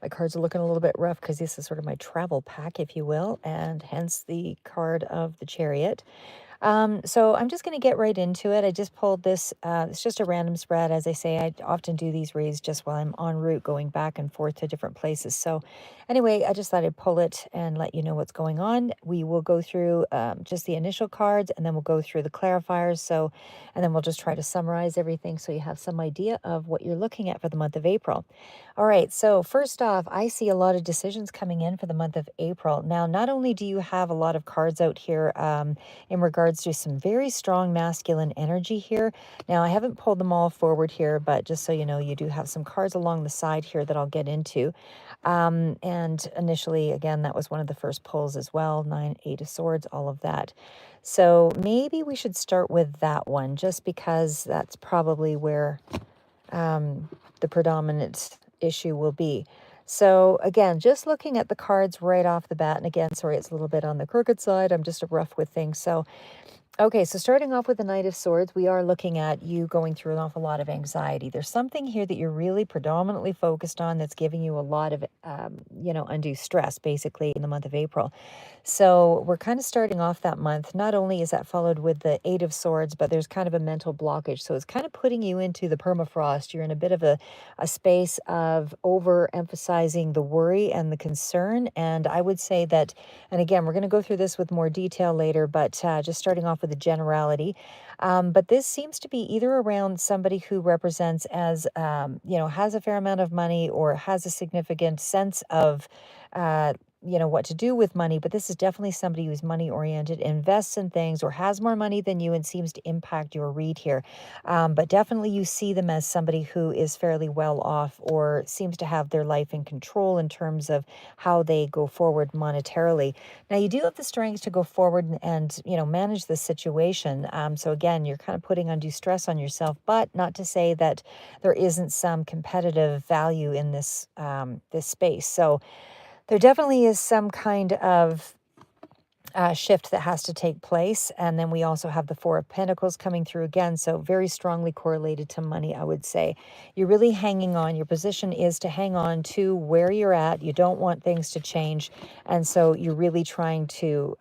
My cards are looking a little bit rough because this is sort of my travel pack, if you will, and hence the card of the Chariot. So I'm just going to get right into it. I just pulled this. It's just a random spread. As I say, I often do these reads just while I'm en route going back and forth to different places. So anyway, I just thought I'd pull it and let you know what's going on. We will go through just the initial cards, and then we'll go through the clarifiers. And then we'll just try to summarize everything so you have some idea of what you're looking at for the month of April. All right, so first off, I see a lot of decisions coming in for the month of April. Now, not only do you have a lot of cards out here in regards to some very strong masculine energy here. Now, I haven't pulled them all forward here, but just so you know, you do have some cards along the side here that I'll get into. And initially, again, that was one of the first pulls as well, 9, 8 of Swords, all of that. So maybe we should start with that one, just because that's probably where the predominant issue will be. So again, just looking at the cards right off the bat, and again, sorry, it's a little bit on the crooked side. I'm just rough with things. So okay, so starting off with the Knight of Swords, we are looking at you going through an awful lot of anxiety. There's something here that you're really predominantly focused on that's giving you a lot of, undue stress, basically, in the month of April. So we're kind of starting off that month. Not only is that followed with the Eight of Swords, but there's kind of a mental blockage. So it's kind of putting you into the permafrost. You're in a bit of a space of overemphasizing the worry and the concern. And I would say that, and again, we're going to go through this with more detail later, but just starting off with a generality. But this seems to be either around somebody who represents as, has a fair amount of money or has a significant sense of, what to do with money, but this is definitely somebody who's money oriented, invests in things, or has more money than you and seems to impact your read here. But definitely you see them as somebody who is fairly well off or seems to have their life in control in terms of how they go forward monetarily. Now, you do have the strength to go forward and manage the situation. So again, you're kind of putting undue stress on yourself, but not to say that there isn't some competitive value in this space. So there definitely is some kind of shift that has to take place. And then we also have the Four of Pentacles coming through again. So very strongly correlated to money, I would say. You're really hanging on. Your position is to hang on to where you're at. You don't want things to change. And so you're really trying to...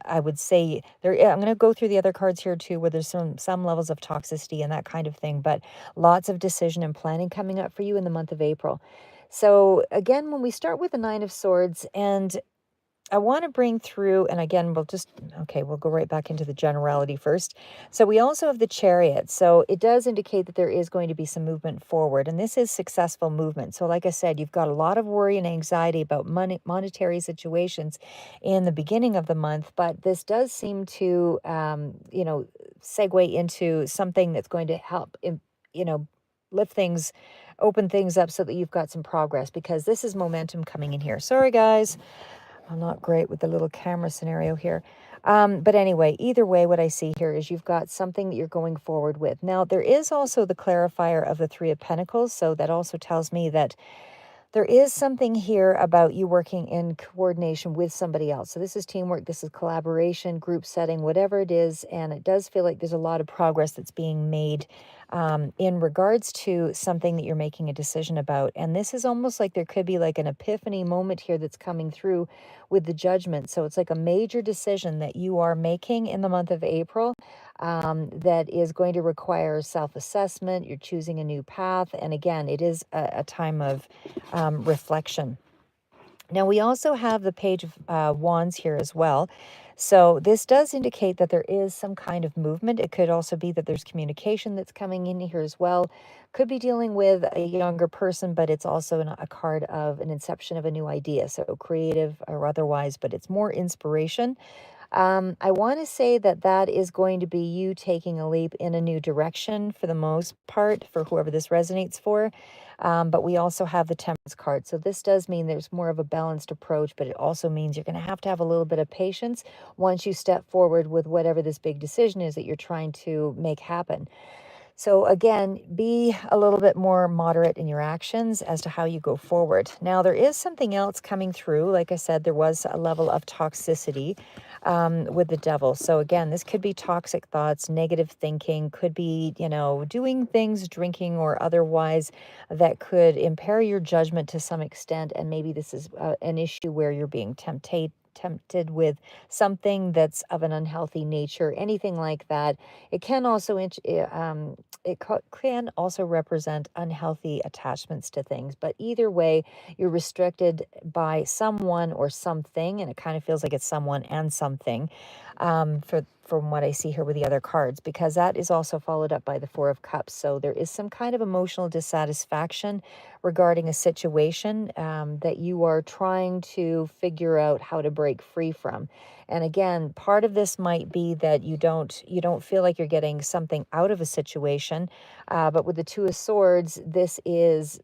I would say there. I'm going to go through the other cards here too, where there's some levels of toxicity and that kind of thing, but lots of decision and planning coming up for you in the month of April. So again, when we start with the Nine of Swords, and I want to bring through, and again, we'll go right back into the generality first. So we also have the Chariot. So it does indicate that there is going to be some movement forward, and this is successful movement. So like I said, you've got a lot of worry and anxiety about monetary situations in the beginning of the month, but this does seem to, segue into something that's going to help, lift things, open things up so that you've got some progress, because this is momentum coming in here. Sorry, guys. I'm not great with the little camera scenario here. But anyway, either way, what I see here is you've got something that you're going forward with. Now, there is also the clarifier of the Three of Pentacles. So that also tells me that there is something here about you working in coordination with somebody else. So this is teamwork, this is collaboration, group setting, whatever it is. And it does feel like there's a lot of progress that's being made in regards to something that you're making a decision about. And this is almost like there could be like an epiphany moment here that's coming through with the Judgment. So it's like a major decision that you are making in the month of April that is going to require self-assessment. You're choosing a new path. And again, it is a time of reflection. Now, we also have the Page of Wands here as well. So this does indicate that there is some kind of movement. It could also be that there's communication that's coming in here as well. Could be dealing with a younger person, but it's also a card of an inception of a new idea. So creative or otherwise, but it's more inspiration. I want to say that that is going to be you taking a leap in a new direction for the most part, for whoever this resonates for. But we also have the Temperance card. So this does mean there's more of a balanced approach, but it also means you're going to have a little bit of patience once you step forward with whatever this big decision is that you're trying to make happen. So again, be a little bit more moderate in your actions as to how you go forward. Now, there is something else coming through. Like I said, there was a level of toxicity with the devil. So again, this could be toxic thoughts, negative thinking, could be, doing things, drinking or otherwise, that could impair your judgment to some extent. And maybe this is an issue where you're being tempted with something that's of an unhealthy nature, anything like that. It can also can also represent unhealthy attachments to things, but either way, you're restricted by someone or something, and it kind of feels like it's someone and something, from what I see here with the other cards, because that is also followed up by the Four of Cups. So there is some kind of emotional dissatisfaction regarding a situation that you are trying to figure out how to break free from. And again, part of this might be that you don't feel like you're getting something out of a situation, but with the Two of Swords, this is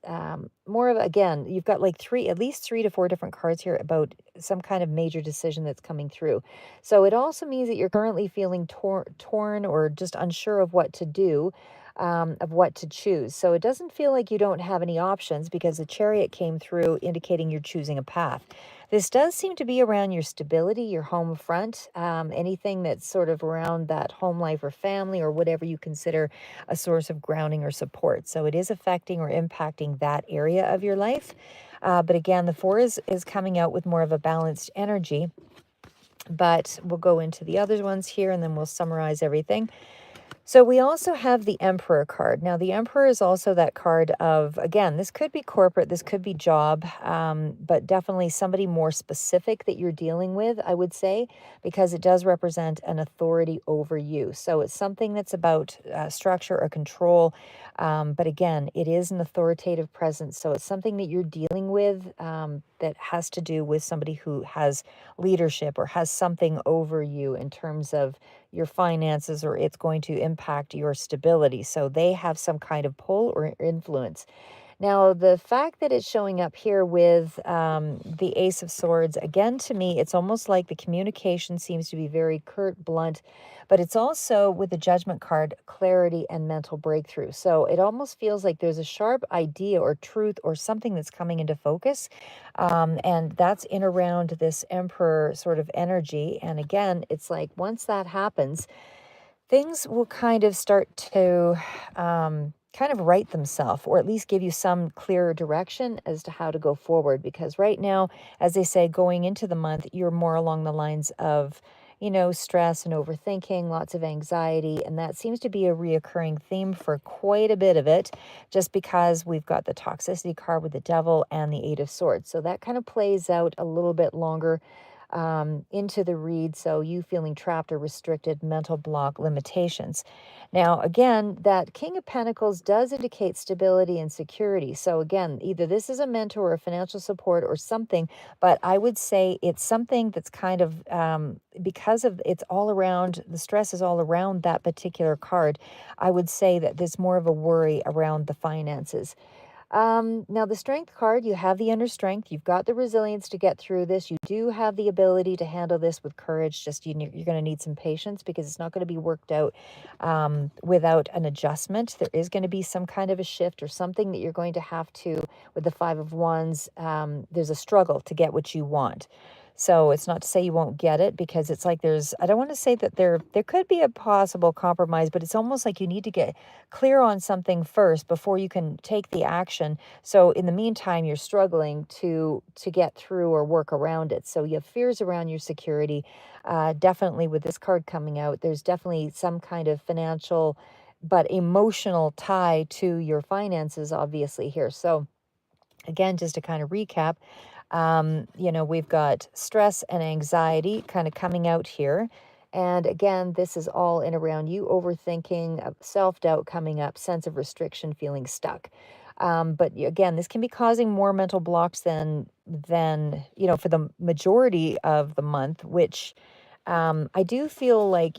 more of, again, you've got like at least 3 to 4 different cards here about some kind of major decision that's coming through. So it also means that you're currently feeling torn or just unsure of what to do. Of what to choose. So it doesn't feel like you don't have any options because the Chariot came through indicating you're choosing a path. This does seem to be around your stability, your home front, anything that's sort of around that home life or family or whatever you consider a source of grounding or support. So it is affecting or impacting that area of your life. But again, the four is coming out with more of a balanced energy. But we'll go into the other ones here and then we'll summarize everything. So we also have the Emperor card. Now, the Emperor is also that card of, again, this could be corporate, this could be job, but definitely somebody more specific that you're dealing with, I would say, because it does represent an authority over you. So it's something that's about structure or control. But again, it is an authoritative presence. So it's something that you're dealing with that has to do with somebody who has leadership or has something over you in terms of your finances, or it's going to impact your stability. So they have some kind of pull or influence. Now, the fact that it's showing up here with the Ace of Swords, again, to me, it's almost like the communication seems to be very curt, blunt, but it's also with the Judgment card, clarity and mental breakthrough. So it almost feels like there's a sharp idea or truth or something that's coming into focus. And that's in around this Emperor sort of energy. And again, it's like once that happens, things will kind of start to kind of right themselves, or at least give you some clearer direction as to how to go forward. Because right now, as they say, going into the month, you're more along the lines of, stress and overthinking, lots of anxiety. And that seems to be a reoccurring theme for quite a bit of it, just because we've got the toxicity card with the devil and the Eight of Swords. So that kind of plays out a little bit longer into the read. So you feeling trapped or restricted, mental block, limitations. Now, again, that King of Pentacles does indicate stability and security. So again, either this is a mentor or financial support or something, but I would say it's something that's kind of, because of it's all around, the stress is all around that particular card. I would say that there's more of a worry around the finances. Now, the Strength card, you have the inner strength. You've got the resilience to get through this. You do have the ability to handle this with courage. Just you're going to need some patience because it's not going to be worked out without an adjustment. There is going to be some kind of a shift or something that you're going to have to, with the Five of Wands, there's a struggle to get what you want. So it's not to say you won't get it, because it's like I don't want to say that there could be a possible compromise, but it's almost like you need to get clear on something first before you can take the action. So in the meantime, you're struggling to get through or work around it. So you have fears around your security. Definitely with this card coming out, there's definitely some kind of financial but emotional tie to your finances, obviously, here. So again, just to kind of recap, we've got stress and anxiety kind of coming out here. And again, this is all in around you overthinking, self-doubt coming up, sense of restriction, feeling stuck. But again, this can be causing more mental blocks than for the majority of the month, which I do feel like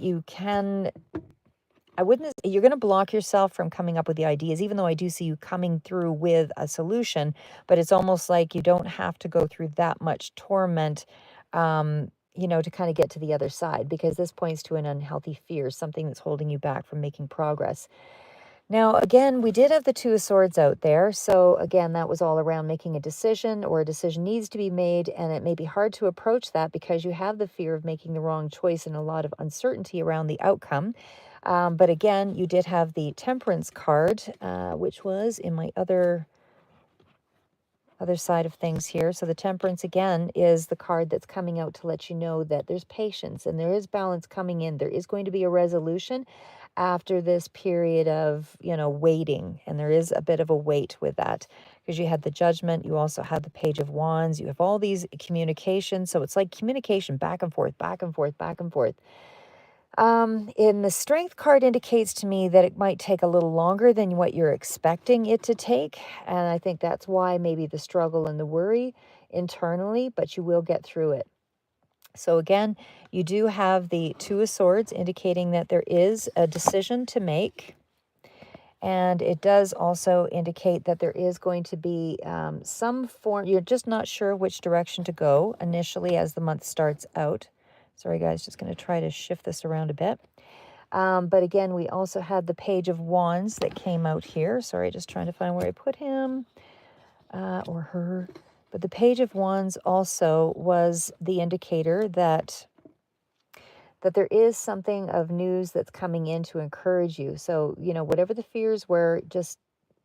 I wouldn't, you're going to block yourself from coming up with the ideas, even though I do see you coming through with a solution, but it's almost like you don't have to go through that much torment, to kind of get to the other side, because this points to an unhealthy fear, something that's holding you back from making progress. Now, again, we did have the Two of Swords out there. So, again, that was all around making a decision, or a decision needs to be made. And it may be hard to approach that because you have the fear of making the wrong choice and a lot of uncertainty around the outcome. But again, you did have the Temperance card, which was in my other side of things here. So the Temperance, again, is the card that's coming out to let you know that there's patience and there is balance coming in. There is going to be a resolution after this period of, waiting. And there is a bit of a wait with that, because you had the Judgment. You also had the Page of Wands. You have all these communications. So it's like communication back and forth, back and forth, back and forth. In the Strength card indicates to me that it might take a little longer than what you're expecting it to take. And I think that's why maybe the struggle and the worry internally, but you will get through it. So again, you do have the Two of Swords indicating that there is a decision to make. And it does also indicate that there is going to be some form, you're just not sure which direction to go initially as the month starts out. Sorry, guys, just going to try to shift this around a bit. But again, we also had the Page of Wands that came out here. Sorry, just trying to find where I put him or her. But the Page of Wands also was the indicator that there is something of news that's coming in to encourage you. So, whatever the fears were, just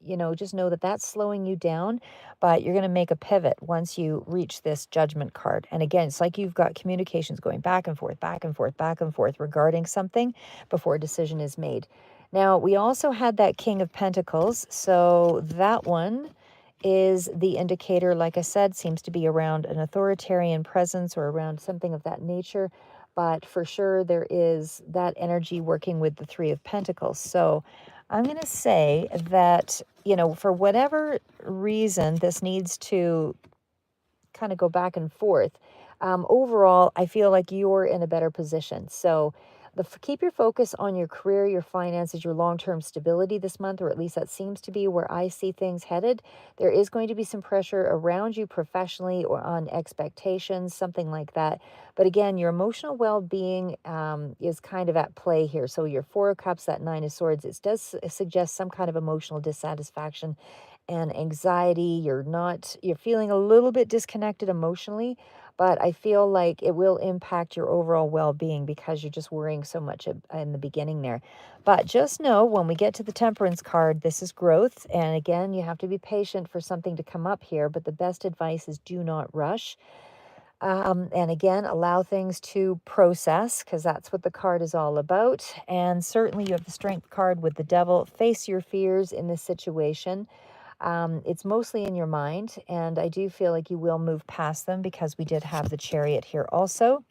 know that that's slowing you down, but you're going to make a pivot once you reach this Judgment card. And again, it's like you've got communications going back and forth, back and forth, back and forth regarding something before a decision is made. Now, we also had that King of Pentacles. So that one is the indicator, like I said, seems to be around an authoritarian presence or around something of that nature. But for sure, there is that energy working with the Three of Pentacles. So I'm going to say that, for whatever reason, this needs to kind of go back and forth. Overall, I feel like you're in a better position. So keep your focus on your career, your finances, your long-term stability this month, or at least that seems to be where I see things headed. There is going to be some pressure around you professionally or on expectations, something like that. But again, your emotional well-being is kind of at play here. So your Four of Cups, that Nine of Swords, it does suggest some kind of emotional dissatisfaction and anxiety. You're feeling a little bit disconnected emotionally, but I feel like it will impact your overall well-being because you're just worrying so much in the beginning there. But just know when we get to the Temperance card, this is growth. And again, you have to be patient for something to come up here, but the best advice is do not rush. And again, allow things to process, because that's what the card is all about. And certainly you have the Strength card with the Devil. Face your fears in this situation. It's mostly in your mind, and I do feel like you will move past them because we did have the Chariot here also.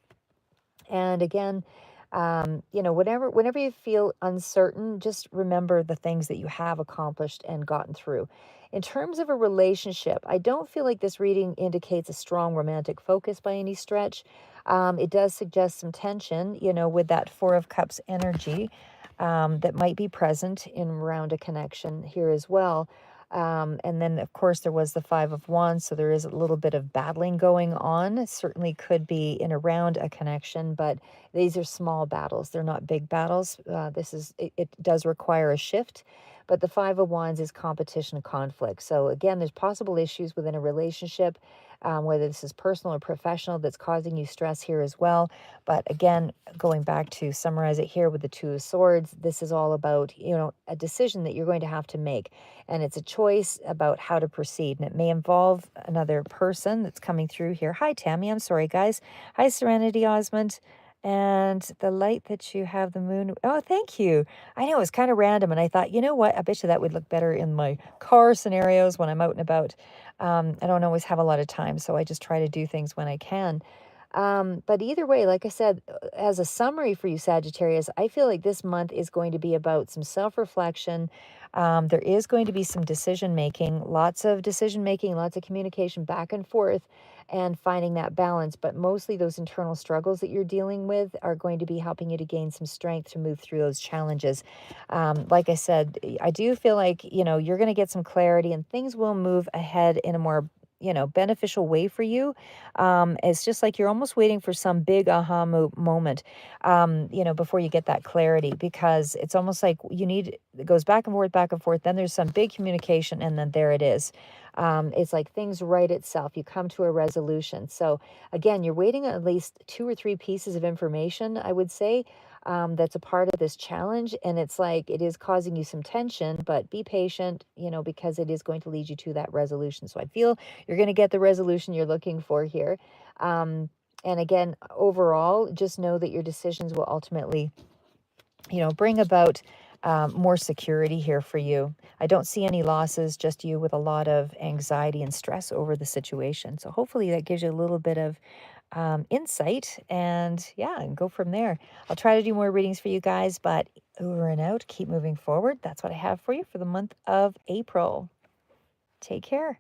And again, whenever you feel uncertain, just remember the things that you have accomplished and gotten through. In terms of a relationship, I don't feel like this reading indicates a strong romantic focus by any stretch. It does suggest some tension, with that Four of Cups energy that might be present in around a connection here as well. And then, of course, there was the Five of Wands, so there is a little bit of battling going on. It certainly could be in around a connection, but these are small battles. They're not big battles. It does require a shift, but the Five of Wands is competition and conflict. So again, there's possible issues within a relationship, whether this is personal or professional, that's causing you stress here as well. But again, going back to summarize it here with the Two of Swords, this is all about, a decision that you're going to have to make. And it's a choice about how to proceed. And it may involve another person that's coming through here. Hi, Tammy. I'm sorry, guys. Hi, Serenity Osmond. And the light that you have, the moon. Oh, thank you. I know it's kind of random. And I thought, you know what? I bet you that would look better in my car scenarios when I'm out and about. I don't always have a lot of time, so I just try to do things when I can. But either way, like I said, as a summary for you, Sagittarius, I feel like this month is going to be about some self-reflection. There is going to be some decision making, lots of communication back and forth, and finding that balance. But mostly those internal struggles that you're dealing with are going to be helping you to gain some strength to move through those challenges. Like I said, I do feel like, you're going to get some clarity and things will move ahead in a more beneficial way for you. It's just like you're almost waiting for some big aha moment, before you get that clarity, because it's almost like it goes back and forth. Then there's some big communication, and then there it is. It's like things right itself. You come to a resolution. So again, you're waiting at least two or three pieces of information, I would say, that's a part of this challenge. And it's like it is causing you some tension, but be patient, because it is going to lead you to that resolution. So I feel you're going to get the resolution you're looking for here. And again, overall, just know that your decisions will ultimately, bring about more security here for you. I don't see any losses, just you with a lot of anxiety and stress over the situation. So hopefully that gives you a little bit of insight, and yeah, and go from there. I'll try to do more readings for you guys, but over and out, keep moving forward. That's what I have for you for the month of April. Take care.